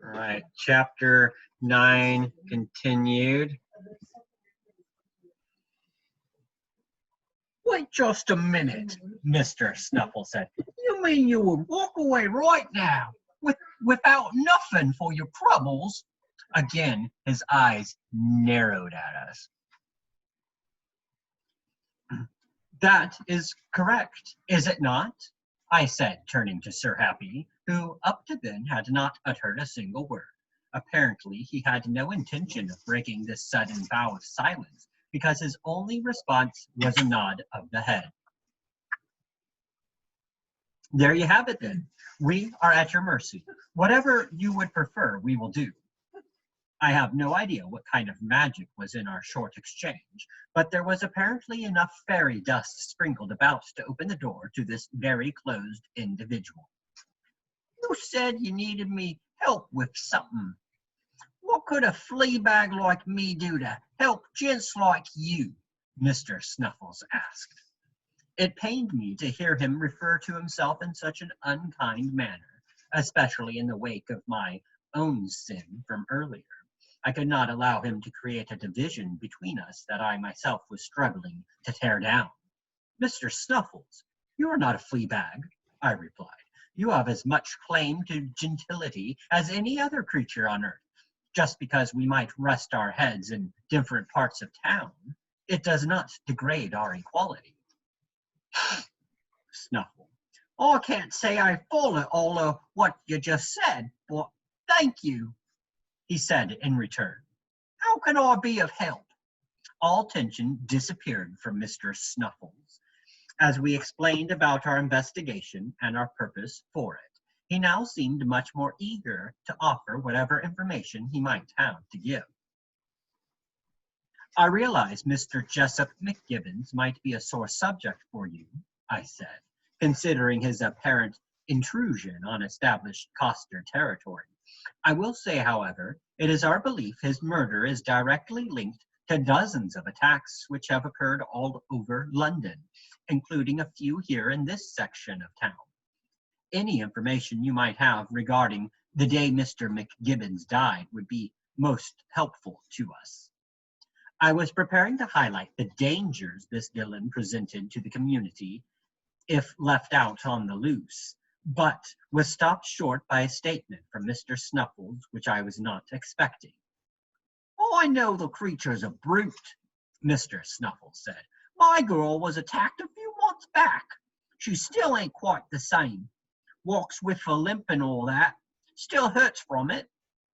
Right. Chapter 9 continued. Wait just a minute, Mr. Snuffle said. You mean you would walk away right now without nothing for your troubles? Again, his eyes narrowed at us. That is correct, is it not? I said, turning to Sir Happy, who up to then had not uttered a single word. Apparently, he had no intention of breaking this sudden vow of silence, because his only response was a nod of the head. There you have it then. We are at your mercy. Whatever you would prefer, we will do. I have no idea what kind of magic was in our short exchange, but there was apparently enough fairy dust sprinkled about to open the door to this very closed individual. You said you needed me help with something. What could a flea bag like me do to help gents like you? Mr. Snuffles asked. It pained me to hear him refer to himself in such an unkind manner, especially in the wake of my own sin from earlier. I could not allow him to create a division between us that I myself was struggling to tear down. Mr. Snuffles, you are not a flea bag, I replied. You have as much claim to gentility as any other creature on earth. Just because we might rest our heads in different parts of town, it does not degrade our equality. Snuffle. I can't say I follow all of what you just said, but thank you, he said in return. How can I be of help? All tension disappeared from Mr. Snuffles as we explained about our investigation and our purpose for it. He now seemed much more eager to offer whatever information he might have to give. I realize Mr. Jessup McGibbons might be a sore subject for you, I said, considering his apparent intrusion on established Coster territory. I will say, however, it is our belief his murder is directly linked to dozens of attacks which have occurred all over London, including a few here in this section of town. Any information you might have regarding the day Mr. McGibbons died would be most helpful to us. I was preparing to highlight the dangers this villain presented to the community if left out on the loose, but was stopped short by a statement from Mr. Snuffles which I was not expecting. I know the creature's a brute, Mr. Snuffles said. My girl was attacked a few months back. She still ain't quite the same. Walks with a limp and all that. Still hurts from it.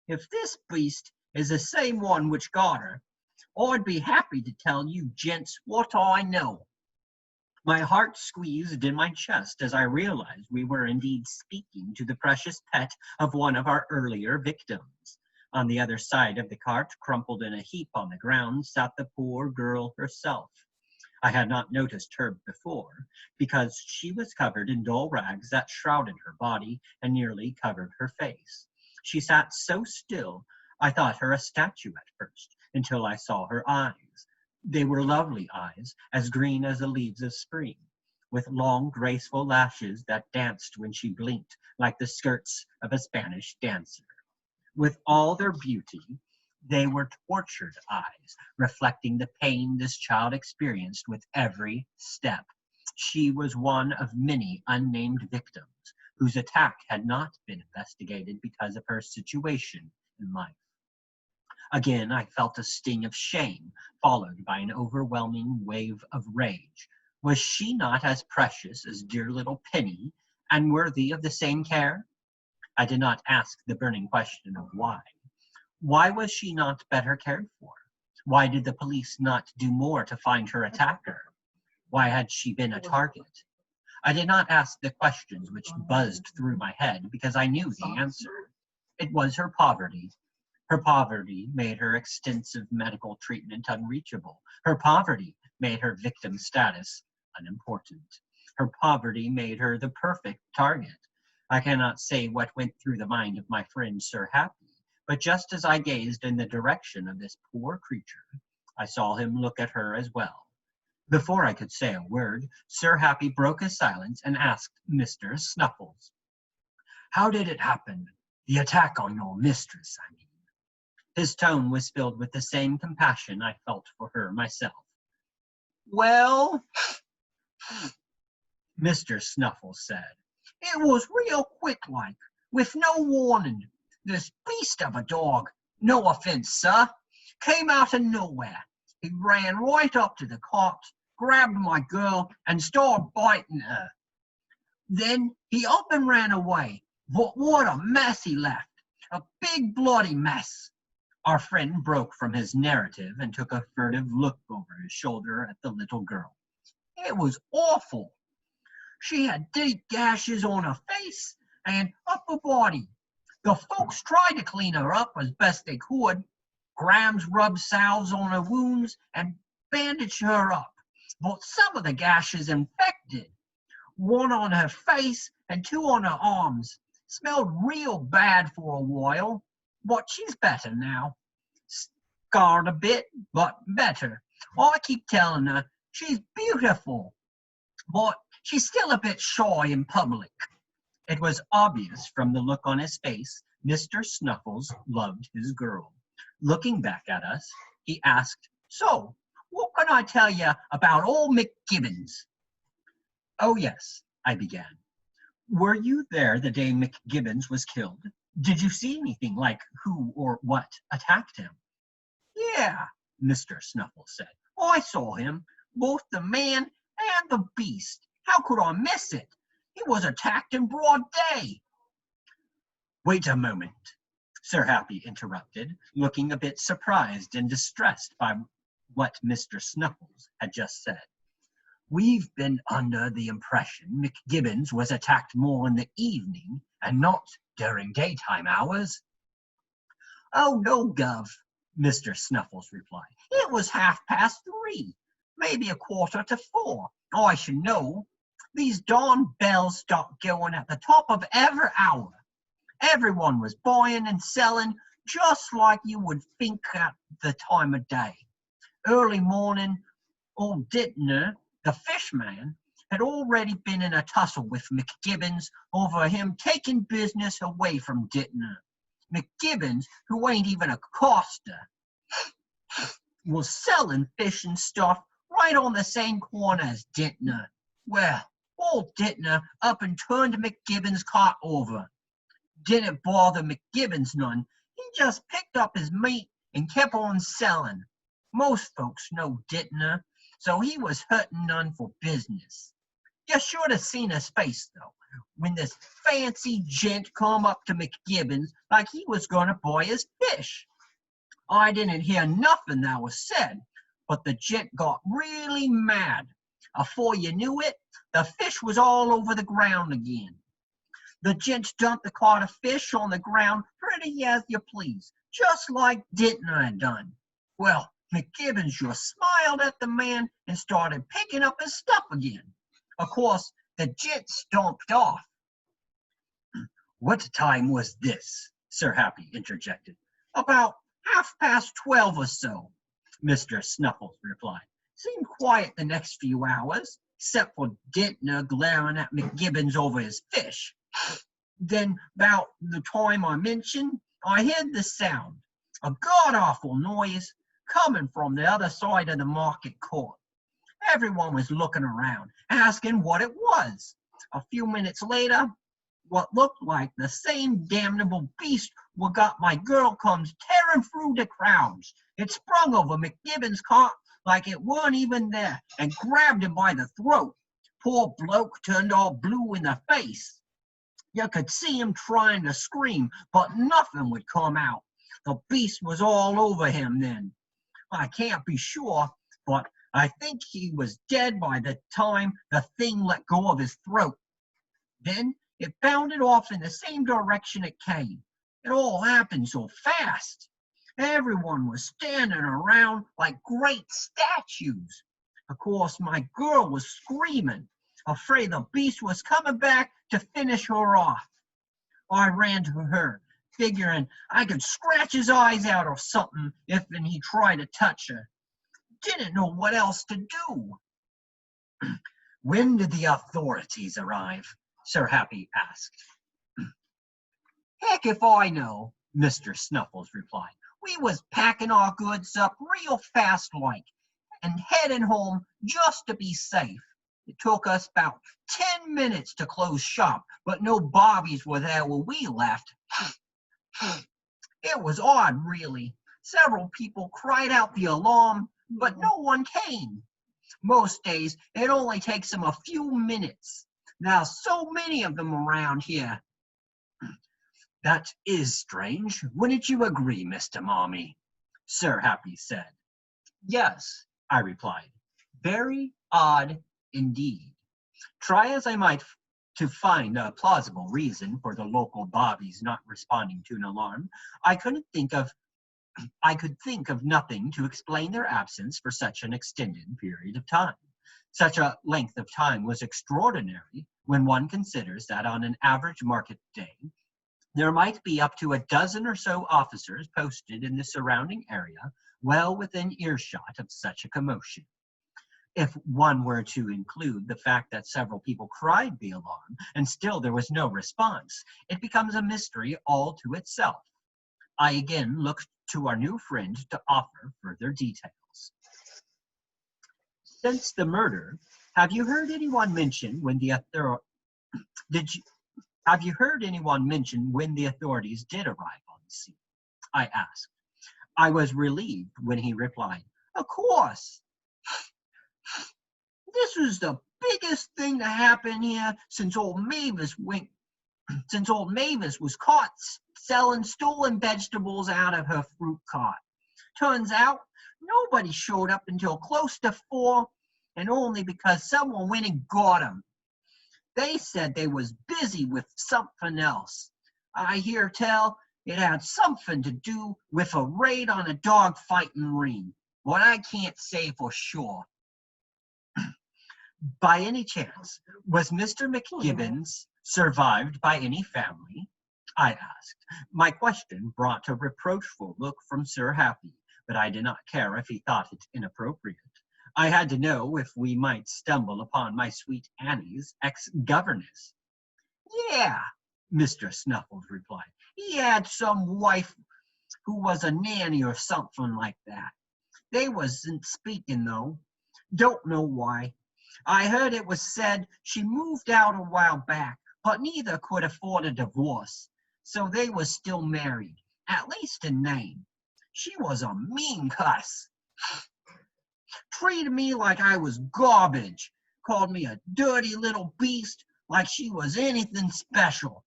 If this beast is the same one which got her, I'd be happy to tell you gents what I know. My heart squeezed in my chest as I realized we were indeed speaking to the precious pet of one of our earlier victims. On the other side of the cart, crumpled in a heap on the ground, sat the poor girl herself. I had not noticed her before, because she was covered in dull rags that shrouded her body and nearly covered her face. She sat so still, I thought her a statue at first, until I saw her eyes. They were lovely eyes, as green as the leaves of spring, with long, graceful lashes that danced when she blinked like the skirts of a Spanish dancer. With all their beauty, they were tortured eyes, reflecting the pain this child experienced with every step. She was one of many unnamed victims whose attack had not been investigated because of her situation in life. Again, I felt a sting of shame, followed by an overwhelming wave of rage. Was she not as precious as dear little Penny, and worthy of the same care? I did not ask the burning question of why. Why was she not better cared for? Why did the police not do more to find her attacker? Why had she been a target? I did not ask the questions which buzzed through my head because I knew the answer. It was her poverty. Her poverty made her extensive medical treatment unreachable. Her poverty made her victim status unimportant. Her poverty made her the perfect target. I cannot say what went through the mind of my friend Sir Happy, but just as I gazed in the direction of this poor creature, I saw him look at her as well. Before I could say a word, Sir Happy broke his silence and asked Mr. Snuffles, "How did it happen? The attack on your mistress, I mean. His tone was filled with the same compassion I felt for her myself. Well, Mr. Snuffles said, it was real quick-like, with no warning. This beast of a dog, no offense, sir, came out of nowhere. He ran right up to the cot, grabbed my girl, and started biting her. Then he up and ran away. But what a mess he left. A big bloody mess. Our friend broke from his narrative and took a furtive look over his shoulder at the little girl. It was awful. She had deep gashes on her face and upper body. The folks tried to clean her up as best they could. Grams rubbed salves on her wounds and bandaged her up. But some of the gashes infected. One on her face and two on her arms. Smelled real bad for a while, but she's better now. Scarred a bit, but better. I keep telling her she's beautiful, but she's still a bit shy in public. It was obvious from the look on his face Mr. Snuffles loved his girl. Looking back at us, he asked, so, what can I tell you about old McGibbons? Oh, yes, I began. Were you there the day McGibbons was killed? Did you see anything like who or what attacked him? Yeah, Mr. Snuffles said. I saw him, both the man and the beast. How could I miss it? He was attacked in broad day. Wait a moment, Sir Happy interrupted, looking a bit surprised and distressed by what Mr. Snuffles had just said. We've been under the impression McGibbons was attacked more in the evening and not during daytime hours. Oh, no, Gov, Mr. Snuffles replied. It was 3:30, maybe 3:45. I should know. These darn bells stopped going at the top of every hour. Everyone was buying and selling just like you would think at the time of day. Early morning, old Dittner, the fishman, had already been in a tussle with McGibbons over him taking business away from Dittner. McGibbons, who ain't even a coster, was selling fish and stuff right on the same corner as Dittner. Well, old Dittner up and turned McGibbons' cart over. Didn't bother McGibbons none. He just picked up his meat and kept on selling. Most folks know Dittner, so he was hurting none for business. You should have seen his face, though, when this fancy gent come up to McGibbons like he was going to buy his fish. I didn't hear nothing that was said, but the gent got really mad. Afore you knew it, the fish was all over the ground again. The gent dumped the cart of fish on the ground pretty as you please, just like Dittner had done. Well, McGibbons just smiled at the man and started picking up his stuff again. Of course, the gent stomped off. What time was this? Sir Happy interjected. About 12:30 or so, Mr. Snuffles replied. Seemed quiet the next few hours, except for Dittner glaring at McGibbons over his fish. Then, about the time I mentioned, I heard the sound, a god-awful noise, coming from the other side of the market court. Everyone was looking around, asking what it was. A few minutes later, what looked like the same damnable beast what got my girl comes tearing through the crowds. It sprung over McGibbons' cart like it weren't even there and grabbed him by the throat. Poor bloke turned all blue in the face. You could see him trying to scream, but nothing would come out. The beast was all over him then. I can't be sure, but I think he was dead by the time the thing let go of his throat. Then it bounded off in the same direction it came. It all happened so fast. Everyone was standing around like great statues. Of course, my girl was screaming, afraid the beast was coming back to finish her off. I ran to her, figuring I could scratch his eyes out or something if he tried to touch her. Didn't know what else to do. When did the authorities arrive? Sir Happy asked. Heck if I know, Mr. Snuffles replied. We was packing our goods up real fast like and heading home just to be safe. It took us about 10 minutes to close shop, but no bobbies were there when we left. It was odd, really. Several people cried out the alarm, but no one came. Most days, it only takes them a few minutes. There's so many of them around here. That is strange. Wouldn't you agree, Mr. Marmee? Sir Happy said. Yes, I replied. Very odd indeed. Try as I might to find a plausible reason for the local bobbies not responding to an alarm, I could think of nothing to explain their absence for such an extended period of time. Such a length of time was extraordinary when one considers that on an average market day, there might be up to a dozen or so officers posted in the surrounding area, well within earshot of such a commotion. If one were to include the fact that several people cried the alarm and still there was no response, it becomes a mystery all to itself. I again looked to our new friend to offer further details. Since the murder, have you heard anyone mention when the authorities did arrive on the scene? I asked. I was relieved when he replied, Of course. This was the biggest thing to happen here since old Mavis was caught selling stolen vegetables out of her fruit cart. Turns out, nobody showed up until close to 4, and only because someone went and got them. They said they was busy with something else. I hear tell it had something to do with a raid on a dog fighting ring, but I can't say for sure. By any chance, was Mr. McGibbons survived by any family? I asked. My question brought a reproachful look from Sir Happy, but I did not care if he thought it inappropriate. I had to know if we might stumble upon my sweet Annie's ex-governess. Yeah, Mr. Snuffles replied. He had some wife who was a nanny or something like that. They wasn't speaking, though. Don't know why. I heard it was said she moved out a while back, but neither could afford a divorce, so they was still married, at least in name. She was a mean cuss. Treated me like I was garbage, called me a dirty little beast, like she was anything special.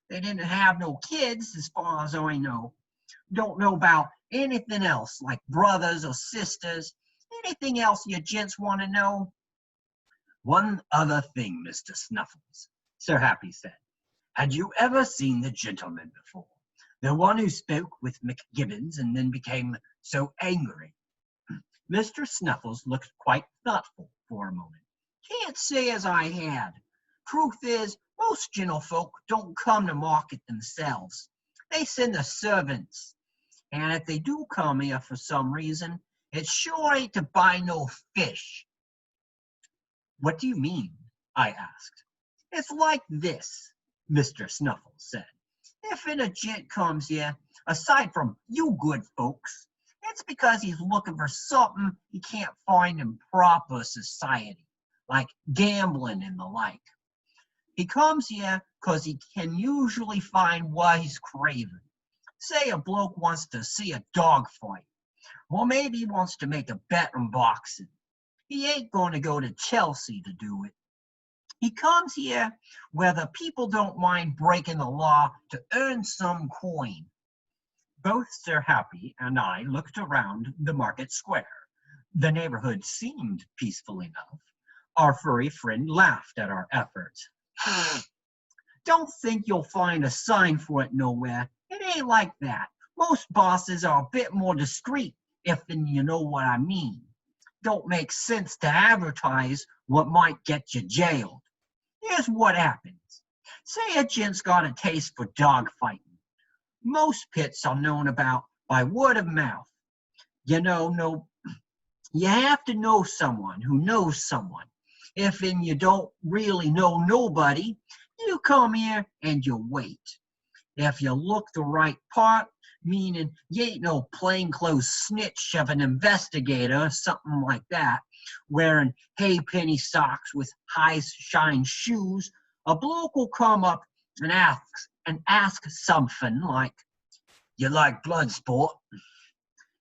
They didn't have no kids, as far as I know. Don't know about anything else, like brothers or sisters. Anything else you gents want to know? One other thing, Mr. Snuffles, Sir Happy said. Had you ever seen the gentleman before? The one who spoke with McGibbons and then became so angry? Mr. Snuffles looked quite thoughtful for a moment. Can't say as I had. Truth is, most gentlefolk don't come to market themselves. They send the servants. And if they do come here for some reason, it sure ain't to buy no fish. What do you mean? I asked. It's like this, Mr. Snuffles said. If a gent comes here, aside from you good folks, it's because he's looking for something he can't find in proper society, like gambling and the like. He comes here because he can usually find what he's craving. Say a bloke wants to see a dog fight, or maybe he wants to make a bet on boxing. He ain't going to go to Chelsea to do it. He comes here where the people don't mind breaking the law to earn some coin. Both Sir Happy and I looked around the market square. The neighborhood seemed peaceful enough. Our furry friend laughed at our efforts. Don't think you'll find a sign for it nowhere. It ain't like that. Most bosses are a bit more discreet, if you know what I mean. Don't make sense to advertise what might get you jailed. Here's what happens. Say a gent's got a taste for dog fighting. Most pits are known about by word of mouth. You have to know someone who knows someone. If you don't really know nobody, you come here and you wait. If you look the right part, meaning you ain't no plainclothes snitch of an investigator or something like that, wearing haypenny socks with high-shine shoes, a bloke will come up and ask something like, "You like blood sport?"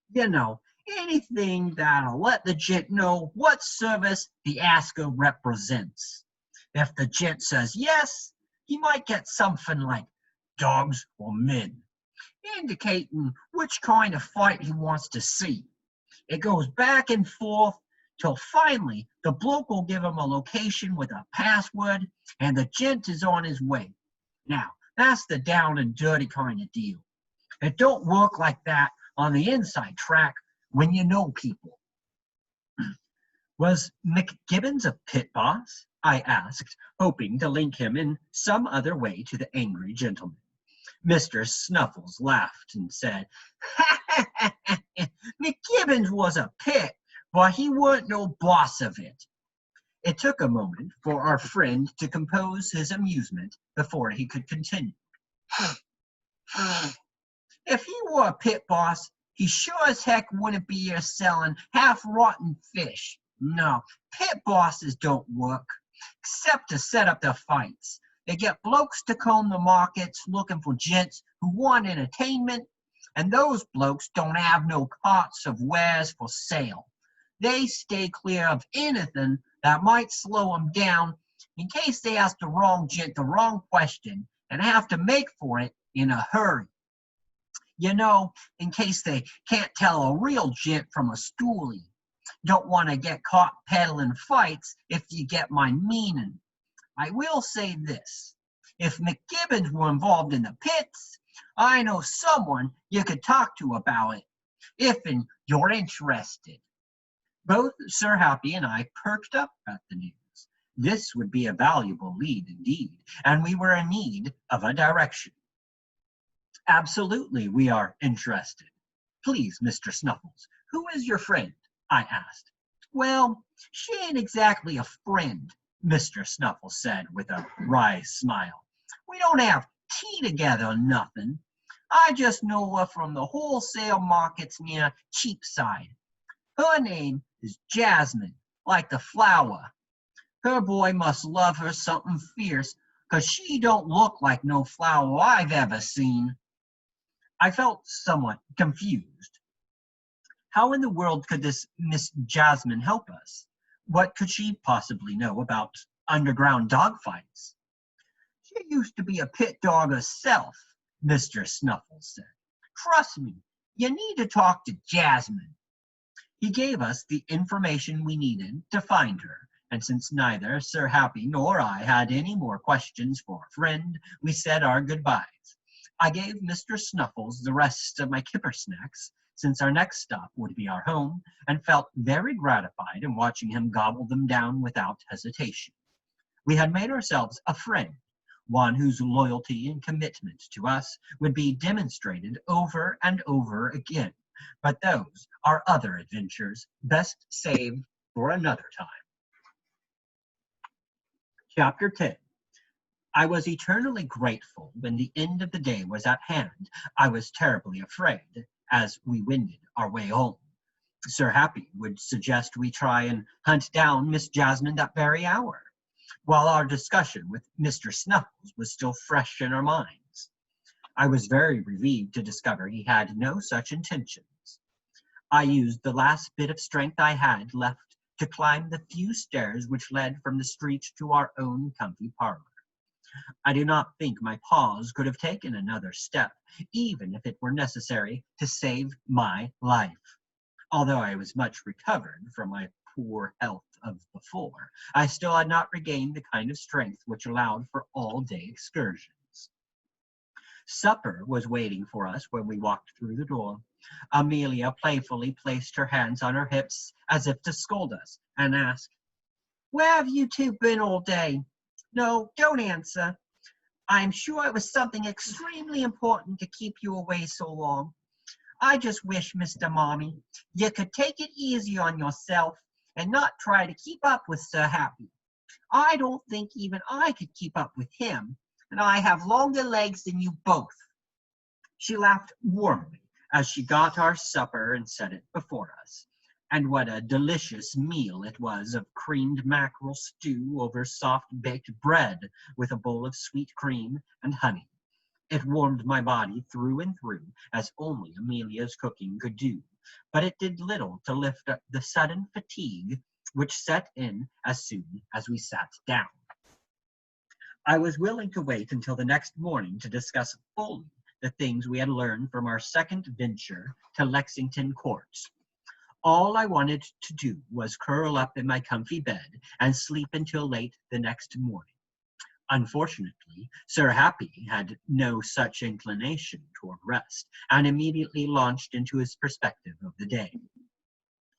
You know, anything that'll let the gent know what service the asker represents. If the gent says yes, he might get something like dogs or men, indicating which kind of fight he wants to see. It goes back and forth till finally the bloke will give him a location with a password and the gent is on his way. Now, that's the down and dirty kind of deal. It don't work like that on the inside track when you know people. Was McGibbons a pit boss? I asked, hoping to link him in some other way to the angry gentleman. Mr. Snuffles laughed and said, "McGibbons was a pit, but he weren't no boss of it." It took a moment for our friend to compose his amusement before he could continue. "If he were a pit boss, he sure as heck wouldn't be here selling half-rotten fish. No, pit bosses don't work, except to set up their fights. They get blokes to comb the markets looking for gents who want entertainment, and those blokes don't have no carts of wares for sale. They stay clear of anything that might slow them down in case they ask the wrong gent the wrong question and have to make for it in a hurry. You know, in case they can't tell a real gent from a stoolie. Don't want to get caught peddling fights, if you get my meaning. I will say this. If McGibbons were involved in the pits, I know someone you could talk to about it, if you're interested." Both Sir Happy and I perked up at the news. This would be a valuable lead indeed, and we were in need of a direction. "Absolutely, we are interested. Please, Mr. Snuffles, who is your friend?" I asked. "Well, she ain't exactly a friend," Mr. Snuffles said with a wry smile. "We don't have tea together or nothing. I just know her from the wholesale markets near Cheapside. Her name is Jasmine, like the flower. Her boy must love her something fierce, 'cause she don't look like no flower I've ever seen." I felt somewhat confused. How in the world could this Miss Jasmine help us? What could she possibly know about underground dogfights? "She used to be a pit dog herself," Mr. Snuffles said. "Trust me, you need to talk to Jasmine." He gave us the information we needed to find her, and since neither Sir Happy nor I had any more questions for our friend, we said our goodbyes. I gave Mr. Snuffles the rest of my kipper snacks, since our next stop would be our home, and felt very gratified in watching him gobble them down without hesitation. We had made ourselves a friend, one whose loyalty and commitment to us would be demonstrated over and over again, but those are other adventures best saved for another time. Chapter 10. I was eternally grateful when the end of the day was at hand. I was terribly afraid as we wended our way home. Sir Happy would suggest we try and hunt down Miss Jasmine that very hour, while our discussion with Mr. Snuffles was still fresh in our minds. I was very relieved to discover he had no such intentions. I used the last bit of strength I had left to climb the few stairs which led from the street to our own comfy parlor. I do not think my paws could have taken another step, even if it were necessary to save my life. Although I was much recovered from my poor health of before, I still had not regained the kind of strength which allowed for all-day excursions. Supper was waiting for us when we walked through the door. Amelia playfully placed her hands on her hips as if to scold us, and asked, "Where have you two been all day? No, don't answer. I'm sure it was something extremely important to keep you away so long. I just wish, Mr. Mommy, you could take it easy on yourself and not try to keep up with Sir Happy. I don't think even I could keep up with him, and I have longer legs than you both. She laughed warmly as she got our supper and set it before us. And what a delicious meal it was of creamed mackerel stew over soft baked bread with a bowl of sweet cream and honey. It warmed my body through and through, as only Amelia's cooking could do, but it did little to lift up the sudden fatigue which set in as soon as we sat down. I was willing to wait until the next morning to discuss fully the things we had learned from our second venture to Lexington courts. All I wanted to do was curl up in my comfy bed and sleep until late the next morning. Unfortunately, Sir Happy had no such inclination toward rest, and immediately launched into his perspective of the day.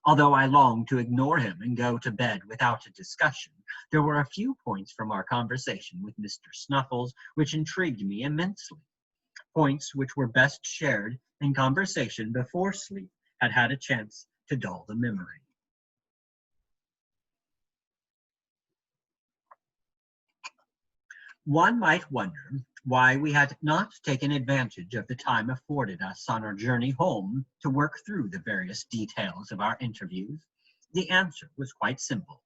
Although I longed to ignore him and go to bed without a discussion, there were a few points from our conversation with Mr. Snuffles which intrigued me immensely, points which were best shared in conversation before sleep had had a chance to dull the memory. One might wonder why we had not taken advantage of the time afforded us on our journey home to work through the various details of our interviews. The answer was quite simple.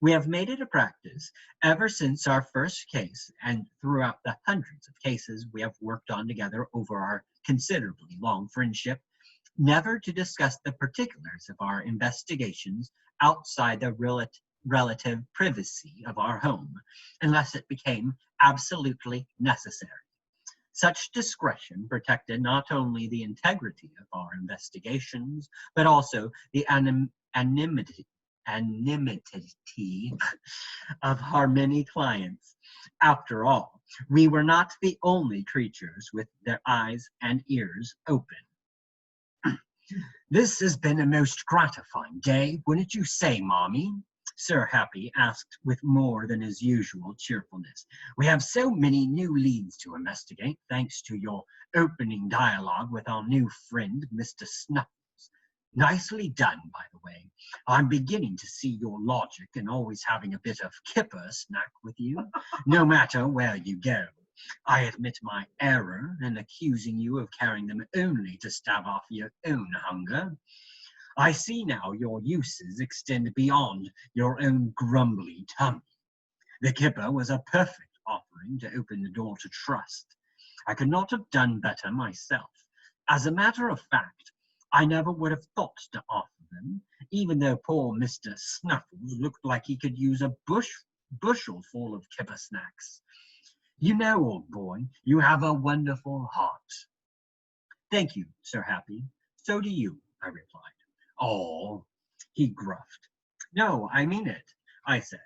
We have made it a practice ever since our first case and throughout the hundreds of cases we have worked on together over our considerably long friendship, never to discuss the particulars of our investigations outside the relative privacy of our home, unless it became absolutely necessary. Such discretion protected not only the integrity of our investigations, but also the anonymity of our many clients. After all, we were not the only creatures with their eyes and ears open. This has been a most gratifying day, wouldn't you say, Mommy? Sir Happy asked with more than his usual cheerfulness. We have so many new leads to investigate, thanks to your opening dialogue with our new friend, Mr. Snuffles. Nicely done, by the way. I'm beginning to see your logic in always having a bit of kipper snack with you, no matter where you go. I admit my error in accusing you of carrying them only to stave off your own hunger. I see now your uses extend beyond your own grumbly tummy. The kipper was a perfect offering to open the door to trust. I could not have done better myself. As a matter of fact, I never would have thought to offer them, even though poor Mr. Snuffles looked like he could use a bushel full of kipper snacks. You know, old boy, you have a wonderful heart. Thank you, Sir Happy. So do you, I replied. Oh, he gruffed. No, I mean it, I said.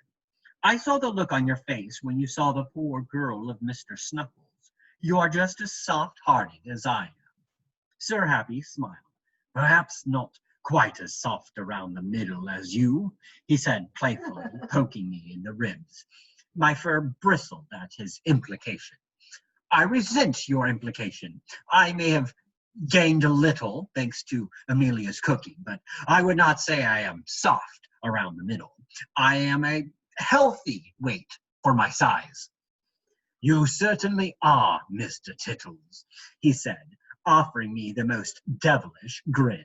I saw the look on your face when you saw the poor girl of Mr. Snuffles. You are just as soft-hearted as I am. Sir Happy smiled. Perhaps not quite as soft around the middle as you, he said playfully, poking me in the ribs. My fur bristled at his implication. I resent your implication. I may have gained a little thanks to Amelia's cooking, but I would not say I am soft around the middle. I am a healthy weight for my size. You certainly are, Mr. Tittles, he said, offering me the most devilish grin.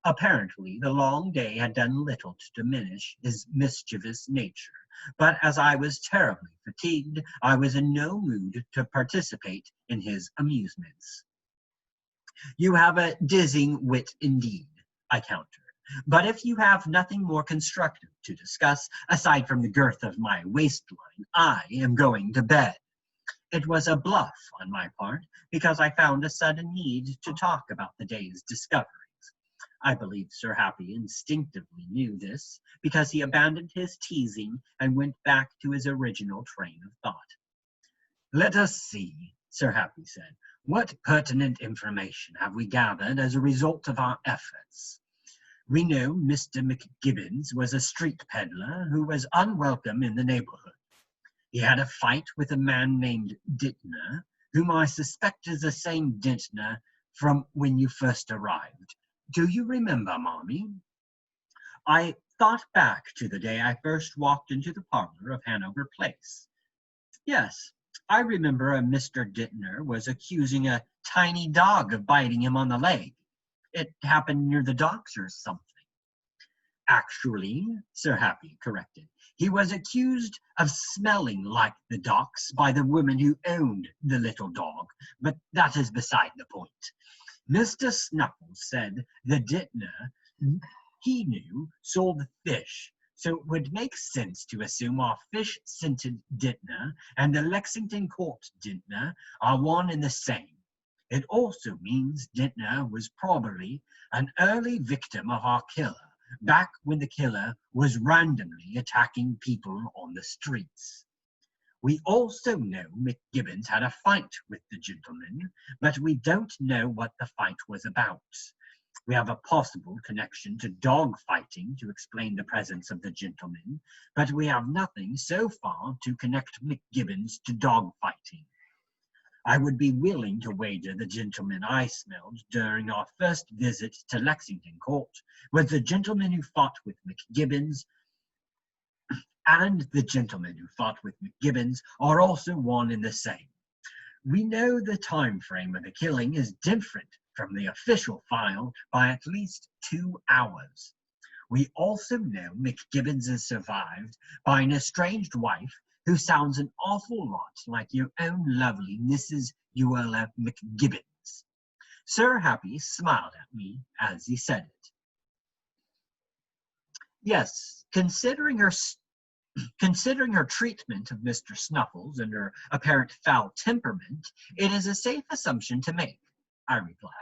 Apparently, the long day had done little to diminish his mischievous nature, but as I was terribly fatigued, I was in no mood to participate in his amusements. You have a dizzying wit indeed, I countered. But if you have nothing more constructive to discuss, aside from the girth of my waistline, I am going to bed. It was a bluff on my part, because I found a sudden need to talk about the day's discoveries. I believe Sir Happy instinctively knew this, because he abandoned his teasing and went back to his original train of thought. Let us see, Sir Happy said. What pertinent information have we gathered as a result of our efforts? We know Mr. McGibbons was a street peddler who was unwelcome in the neighborhood. He had a fight with a man named Dittner, whom I suspect is the same Dittner from when you first arrived. Do you remember, Mommy? I thought back to the day I first walked into the parlor of Hanover Place. Yes, I remember a Mr. Dittner was accusing a tiny dog of biting him on the leg. It happened near the docks or something. Actually, Sir Happy corrected, he was accused of smelling like the docks by the woman who owned the little dog, but that is beside the point. Mr. Snuffles said the Dittner he knew sold fish, so it would make sense to assume our fish-scented Dittner and the Lexington Court Dittner are one and the same. It also means Dittner was probably an early victim of our killer, back when the killer was randomly attacking people on the streets. We also know McGibbons had a fight with the gentleman, but we don't know what the fight was about. We have a possible connection to dog fighting to explain the presence of the gentleman, but we have nothing so far to connect McGibbons to dog fighting. I would be willing to wager the gentleman I smelled during our first visit to Lexington Court was the gentleman who fought with McGibbons, and the gentleman who fought with McGibbons are also one and the same. We know the time frame of the killing is different from the official file by at least 2 hours. We also know McGibbons is survived by an estranged wife who sounds an awful lot like your own lovely Mrs. Eula McGibbons. Sir Happy smiled at me as he said it. Yes, considering her treatment of Mr. Snuffles and her apparent foul temperament, it is a safe assumption to make, I replied.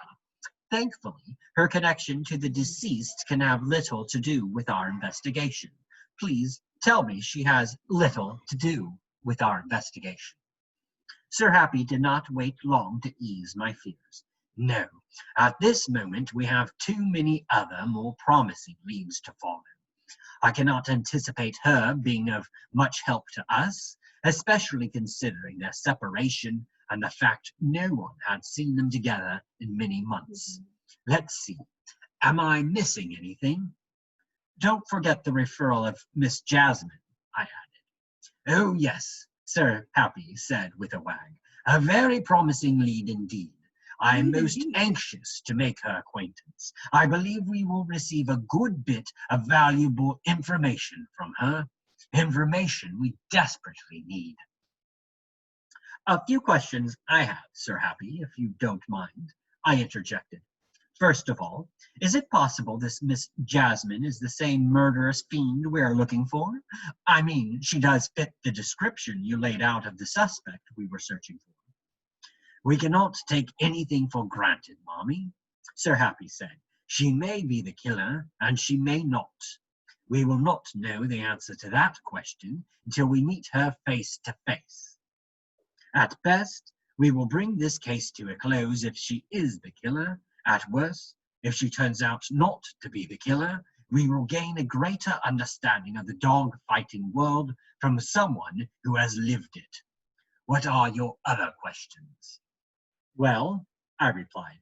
Thankfully, her connection to the deceased can have little to do with our investigation. Please tell me she has little to do with our investigation. Sir Happy did not wait long to ease my fears. No, at this moment we have too many other more promising leads to follow. I cannot anticipate her being of much help to us, especially considering their separation and the fact no one had seen them together in many months. Let's see, am I missing anything? Don't forget the referral of Miss Jasmine, I added. Oh, yes, Sir Happy said with a wag. A very promising lead indeed. I am most anxious to make her acquaintance. I believe we will receive a good bit of valuable information from her. Information we desperately need. A few questions I have, Sir Happy, if you don't mind, I interjected. First of all, is it possible this Miss Jasmine is the same murderous fiend we're looking for? I mean, she does fit the description you laid out of the suspect we were searching for. We cannot take anything for granted, Mommy, Sir Happy said. She may be the killer, and she may not. We will not know the answer to that question until we meet her face to face. At best, we will bring this case to a close if she is the killer. At worst, if she turns out not to be the killer, we will gain a greater understanding of the dog-fighting world from someone who has lived it. What are your other questions? Well, I replied,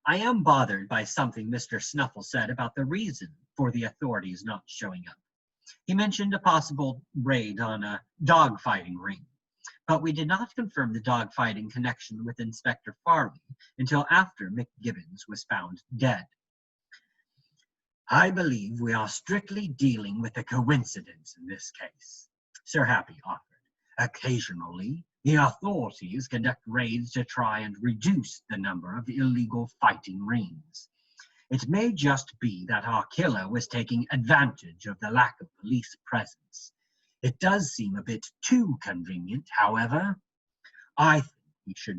I am bothered by something Mr. Snuffles said about the reason for the authorities not showing up. He mentioned a possible raid on a dog-fighting ring, but we did not confirm the dog-fighting connection with Inspector Farley until after McGibbons was found dead. I believe we are strictly dealing with a coincidence in this case, Sir Happy offered. Occasionally, the authorities conduct raids to try and reduce the number of illegal fighting rings. It may just be that our killer was taking advantage of the lack of police presence. It does seem a bit too convenient, however. I think we should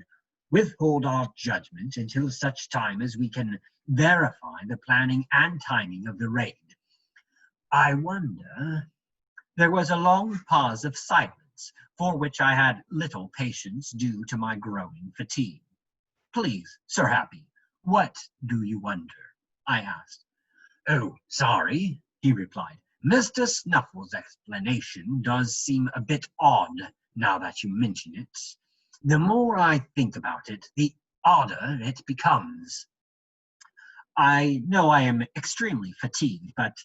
withhold our judgment until such time as we can verify the planning and timing of the raid. I wonder. There was a long pause of silence, for which I had little patience due to my growing fatigue. Please, Sir Happy, what do you wonder? I asked. Oh, sorry, he replied. Mr. Snuffles' explanation does seem a bit odd now that you mention it. The more I think about it, the odder it becomes. I know I am extremely fatigued, but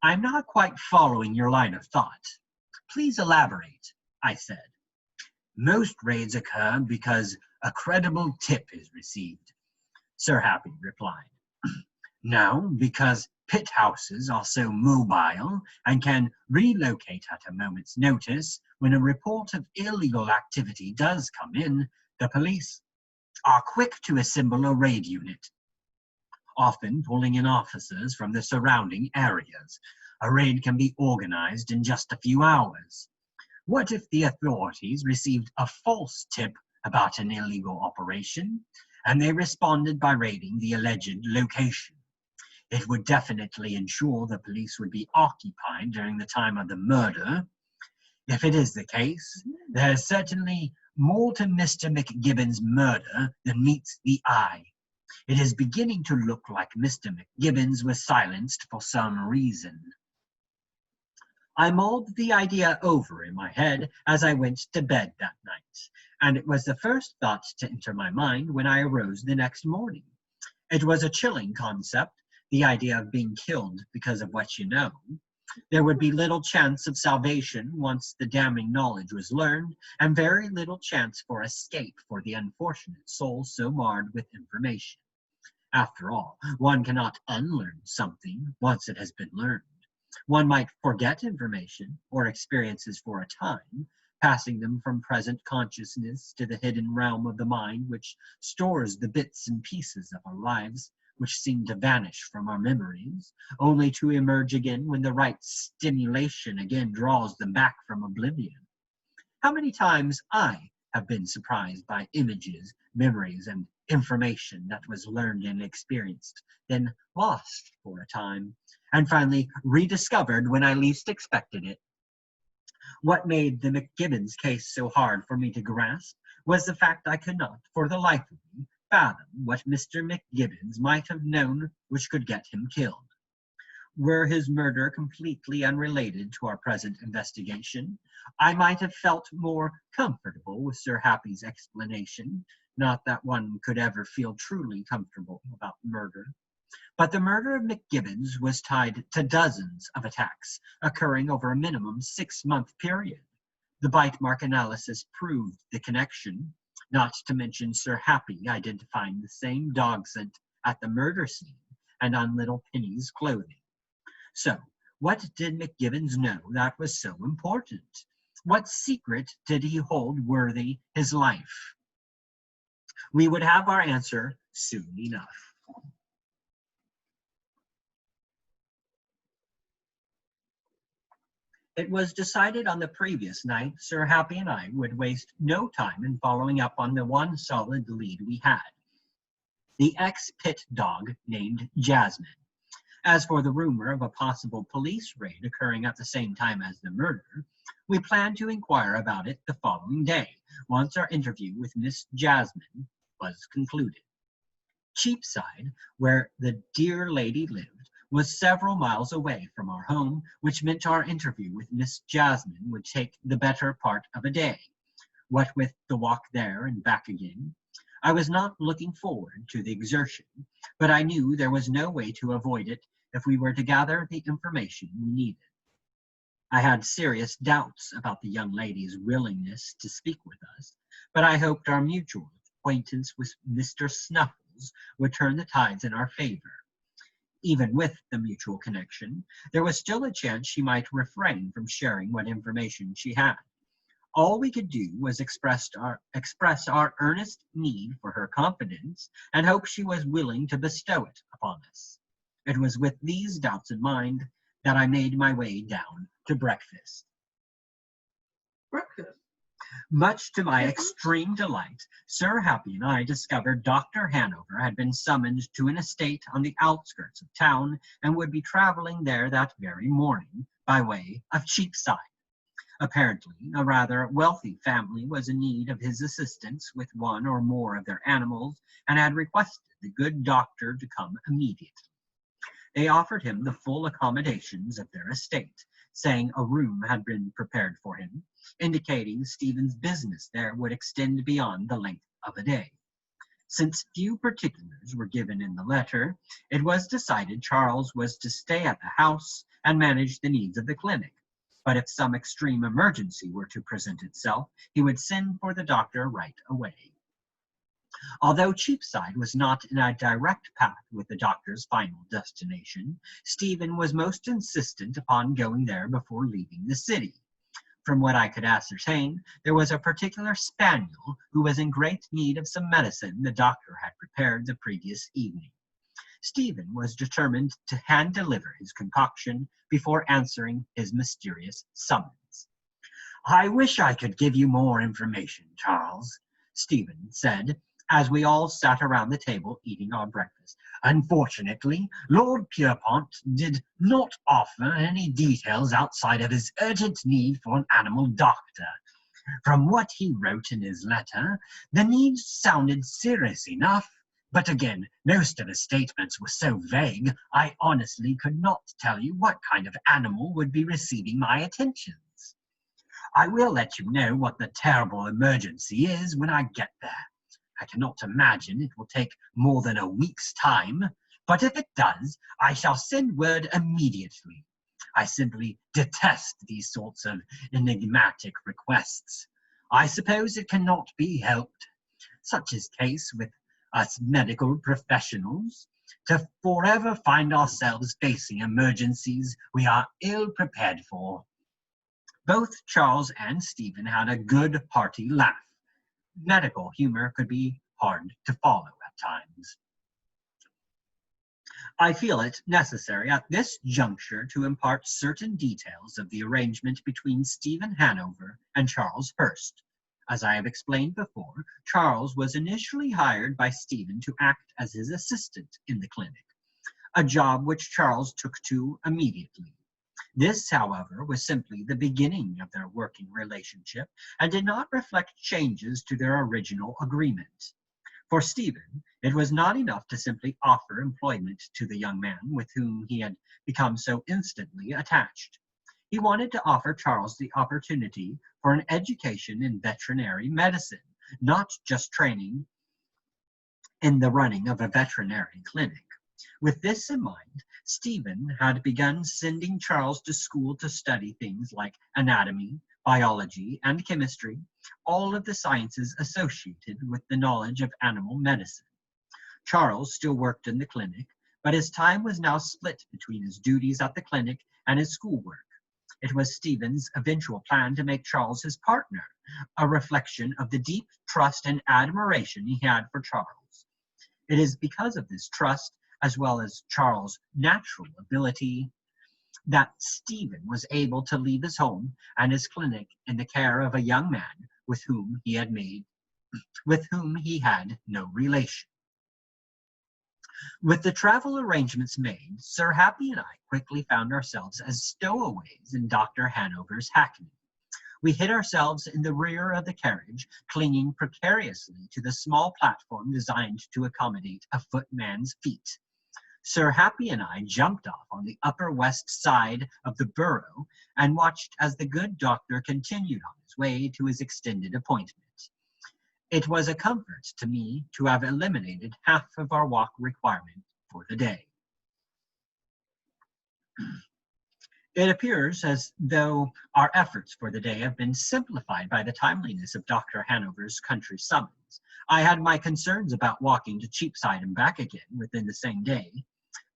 I'm not quite following your line of thought. Please elaborate, I said. Most raids occur because a credible tip is received, Sir Happy replied. Now, because pit houses are so mobile and can relocate at a moment's notice, when a report of illegal activity does come in, the police are quick to assemble a raid unit, often pulling in officers from the surrounding areas. A raid can be organized in just a few hours. What if the authorities received a false tip about an illegal operation, and they responded by raiding the alleged location? It would definitely ensure the police would be occupied during the time of the murder. If it is the case, there is certainly more to Mr. McGibbon's murder than meets the eye. It is beginning to look like Mr. McGibbons was silenced for some reason. I mulled the idea over in my head as I went to bed that night, and it was the first thought to enter my mind when I arose the next morning. It was a chilling concept, the idea of being killed because of what you know. There would be little chance of salvation once the damning knowledge was learned, and very little chance for escape for the unfortunate soul so marred with information. After all, one cannot unlearn something once it has been learned. One might forget information or experiences for a time, passing them from present consciousness to the hidden realm of the mind which stores the bits and pieces of our lives which seem to vanish from our memories, only to emerge again when the right stimulation again draws them back from oblivion. How many times I have been surprised by images, memories, and information that was learned and experienced, then lost for a time, and finally rediscovered when I least expected it. What made the McGibbons case so hard for me to grasp was the fact I could not, for the life of me, fathom what Mr. McGibbons might have known which could get him killed. Were his murder completely unrelated to our present investigation, I might have felt more comfortable with Sir Happy's explanation, not that one could ever feel truly comfortable about murder. But the murder of McGibbons was tied to dozens of attacks occurring over a minimum 6-month period. The bite mark analysis proved the connection, not to mention Sir Happy identifying the same dog scent at the murder scene and on little Penny's clothing. So, what did McGibbons know that was so important? What secret did he hold worthy his life? We would have our answer soon enough. It was decided on the previous night Sir Happy and I would waste no time in following up on the one solid lead we had, the ex-pit dog named Jasmine. As for the rumor of a possible police raid occurring at the same time as the murder, we planned to inquire about it the following day, once our interview with Miss Jasmine was concluded. Cheapside, where the dear lady lived, was several miles away from our home, which meant our interview with Miss Jasmine would take the better part of a day. What with the walk there and back again, I was not looking forward to the exertion, but I knew there was no way to avoid it if we were to gather the information we needed. I had serious doubts about the young lady's willingness to speak with us, but I hoped our mutual acquaintance with Mr. Snuffles would turn the tides in our favor. Even with the mutual connection, there was still a chance she might refrain from sharing what information she had. All we could do was express our earnest need for her confidence and hope she was willing to bestow it upon us. It was with these doubts in mind that I made my way down to breakfast. Much to my extreme delight, Sir Happy and I discovered Dr. Hanover had been summoned to an estate on the outskirts of town and would be traveling there that very morning by way of Cheapside. Apparently, a rather wealthy family was in need of his assistance with one or more of their animals and had requested the good doctor to come immediately. They offered him the full accommodations of their estate, saying a room had been prepared for him, indicating Stephen's business there would extend beyond the length of a day. Since few particulars were given in the letter, it was decided Charles was to stay at the house and manage the needs of the clinic. but if some extreme emergency were to present itself, he would send for the doctor right away. Although Cheapside was not in a direct path with the doctor's final destination, Stephen was most insistent upon going there before leaving the city. From what I could ascertain, there was a particular spaniel who was in great need of some medicine the doctor had prepared the previous evening. Stephen was determined to hand-deliver his concoction before answering his mysterious summons. "I wish I could give you more information, Charles," Stephen said, as we all sat around the table eating our breakfast. "Unfortunately, Lord Pierpont did not offer any details outside of his urgent need for an animal doctor. From what he wrote in his letter, the need sounded serious enough, but again, most of his statements were so vague, I honestly could not tell you what kind of animal would be receiving my attentions. I will let you know what the terrible emergency is when I get there. I cannot imagine it will take more than a week's time, but if it does, I shall send word immediately. I simply detest these sorts of enigmatic requests. I suppose it cannot be helped. Such is the case with us medical professionals, to forever find ourselves facing emergencies we are ill prepared for." Both Charles and Stephen had a good, hearty laugh. Medical humor could be hard to follow at times. I feel it necessary at this juncture to impart certain details of the arrangement between Stephen Hanover and Charles Hurst. As I have explained before, Charles was initially hired by Stephen to act as his assistant in the clinic, a job which Charles took to immediately. This, however, was simply the beginning of their working relationship and did not reflect changes to their original agreement. For Stephen, it was not enough to simply offer employment to the young man with whom he had become so instantly attached. He wanted to offer Charles the opportunity for an education in veterinary medicine, not just training in the running of a veterinary clinic. With this in mind, Stephen had begun sending Charles to school to study things like anatomy, biology, and chemistry, all of the sciences associated with the knowledge of animal medicine. Charles still worked in the clinic, but his time was now split between his duties at the clinic and his schoolwork. It was Stephen's eventual plan to make Charles his partner, a reflection of the deep trust and admiration he had for Charles. It is because of this trust, as well as Charles' natural ability, that Stephen was able to leave his home and his clinic in the care of a young man with whom he had no relation. With the travel arrangements made, Sir Happy and I quickly found ourselves as stowaways in Dr. Hanover's hackney. We hid ourselves in the rear of the carriage, clinging precariously to the small platform designed to accommodate a footman's feet. Sir Happy and I jumped off on the upper west side of the borough and watched as the good doctor continued on his way to his extended appointment. It was a comfort to me to have eliminated half of our walk requirement for the day. It appears as though our efforts for the day have been simplified by the timeliness of Dr. Hanover's country summons. I had my concerns about walking to Cheapside and back again within the same day,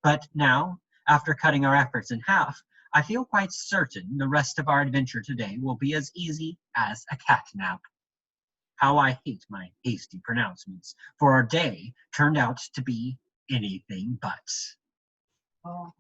but now, after cutting our efforts in half, I feel quite certain the rest of our adventure today will be as easy as a cat nap. How I hate my hasty pronouncements, for our day turned out to be anything but. Oh.